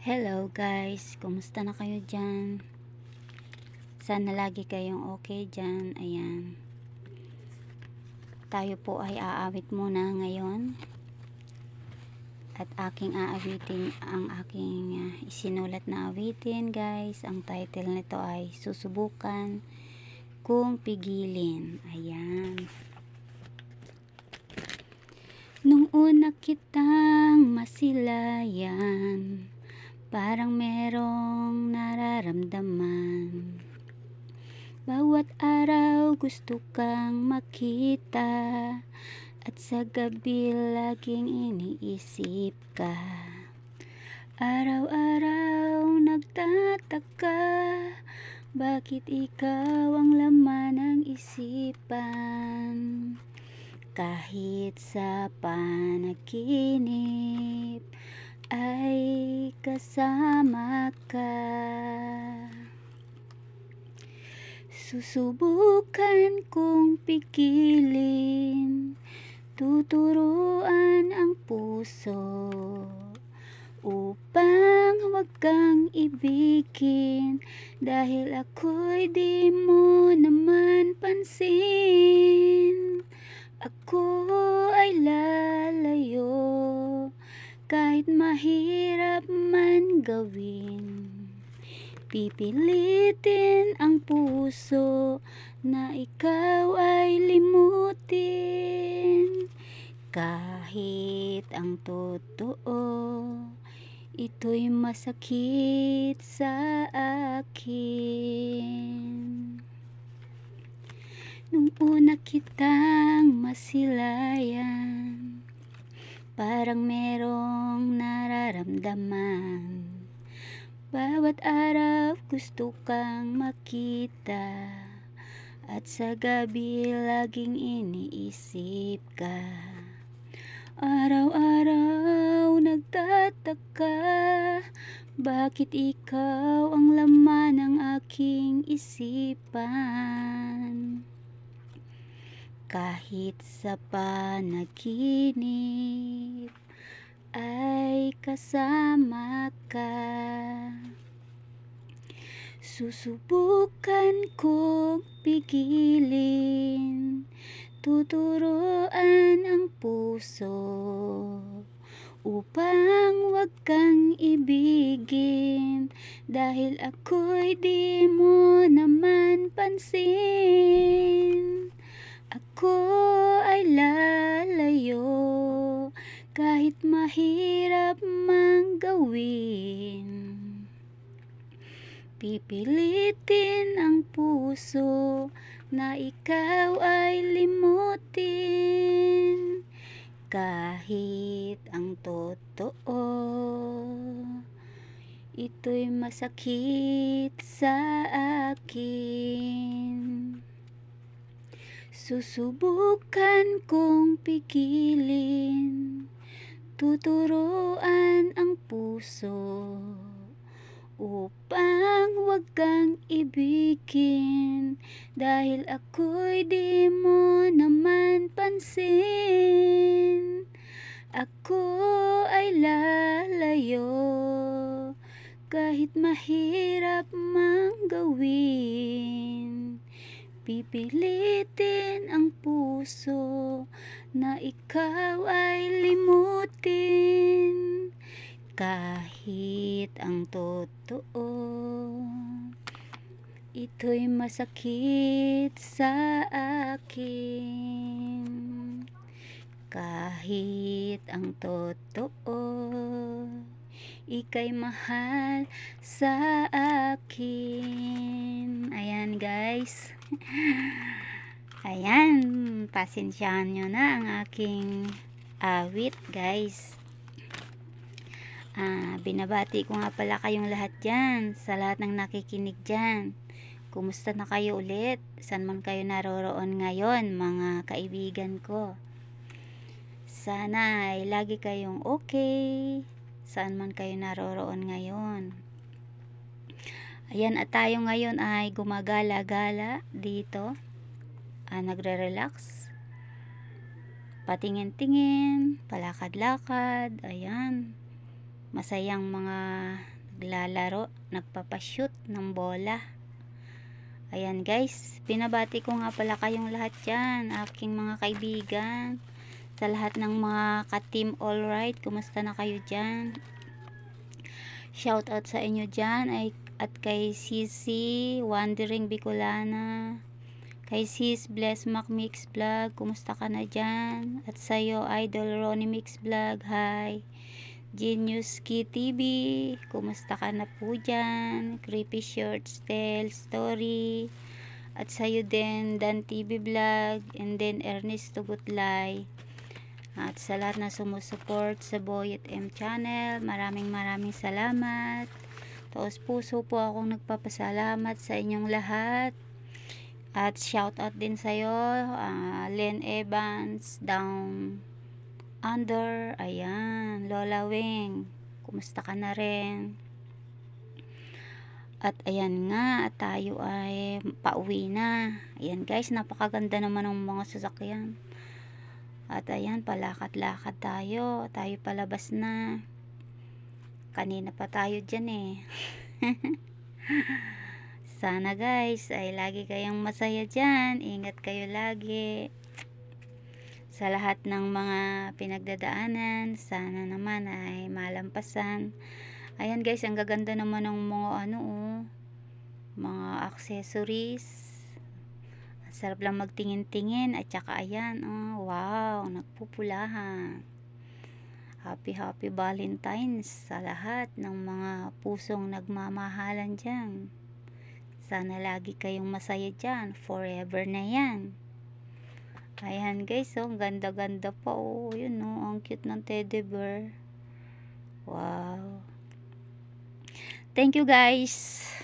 Hello guys, kumusta na kayo dyan? Sana lagi kayong okay dyan. Ayan, tayo po ay aawit muna ngayon at aking aawitin ang aking isinulat na awitin guys. Ang title nito ay Susubukan Kung Pigilin. Ayan. Nung una kitang masilayan, parang merong nararamdaman. Bawat araw gusto kang makita, at sa gabi laging iniisip ka. Araw-araw nagtataka, bakit ikaw ang laman ng isipan? Kahit sa panaginip ay kasama ka. Susubukan kong pigilin, tuturuan ang puso upang huwag kang ibigin, dahil ako'y di mo naman pansin. Ako ay lalayo kahit mahirap man gawin. Pipilitin ang puso na ikaw ay limutin. Kahit ang totoo, ito'y masakit sa akin. Nung una kitang masilayan, parang merong nararamdaman. Bawat araw gusto kang makita, at sa gabi laging iniisip ka. Araw-araw nagtataka, bakit ikaw ang laman ng aking isipan? Kahit sa panaginip ay kasama ka. Susubukan kong pigilin, tuturuan ang puso upang wag kang ibigin, dahil ako'y di mo naman pansin. Ako ay lalayo kahit mahirap mang gawin. Pipilitin ang puso na ikaw ay limutin. Kahit ang totoo, ito'y masakit sa akin. Susubukan kong pigilin, tuturuan ang puso upang wag kang ibigin, dahil ako'y di mo naman pansin. Ako ay lalayo kahit mahirap mang gawin. Pipilitin ang puso na ikaw ay limutin. Kahit ang totoo, ito'y masakit sa akin. Kahit ang totoo, ika'y mahal sa akin. Ayan guys. Ayan, pasensyahan nyo na ang aking awit guys. Binabati ko nga pala kayong lahat dyan, sa lahat ng nakikinig dyan. Kumusta na kayo ulit? Saan man kayo naroroon ngayon, mga kaibigan ko? Sana ay lagi kayong okay, saan man kayo naroroon ngayon. Ayan, at tayo ngayon ay gumagala-gala dito. Nagre-relax. Patingin-tingin, palakad-lakad. Ayan. Masayang mga naglalaro, nagpapashoot ng bola. Ayan guys, pinabati ko nga pala kayong lahat dyan, aking mga kaibigan, sa lahat ng mga ka-team alright, kumusta na kayo dyan? Shout out sa inyo dyan at kay Sisi Wandering Bicolana, kay Sis Bless Mac Mix Vlog, kumusta ka na dyan? At sa'yo Idol Ronnie Mix Vlog, hi. Genius Key TV, kumusta ka na po dyan? Creepy Shorts Tale Story, at sa'yo din Dan TV Vlog, and then Ernest Tugutlay, at sa lahat na sumusuport sa Boyet M channel, maraming salamat. Taos puso po akong nagpapasalamat sa inyong lahat. At shout out din sa'yo, Len Evans, Down Under, ayan, Lola Wing, kumusta ka na rin? At ayan nga, tayo ay pauwi na. Ayan guys, napakaganda naman ng mga sasakyan. At ayan, palakad-lakad tayo palabas na. Kanina pa tayo dyan eh. Sana guys ay lagi kayong masaya dyan, ingat kayo lagi sa lahat ng mga pinagdadaanan, sana naman ay malampasan. Ayan guys, ang gaganda naman ng mga mga accessories. Sarap lang magtingin-tingin, at saka ayan, wow, nagpupulahan. Happy Valentine's sa lahat ng mga pusong nagmamahalan dyan. Sana lagi kayong masaya dyan, forever na yan. Ayan guys, ang ganda-ganda pa, yun ang cute ng teddy bear. Wow. Thank you guys.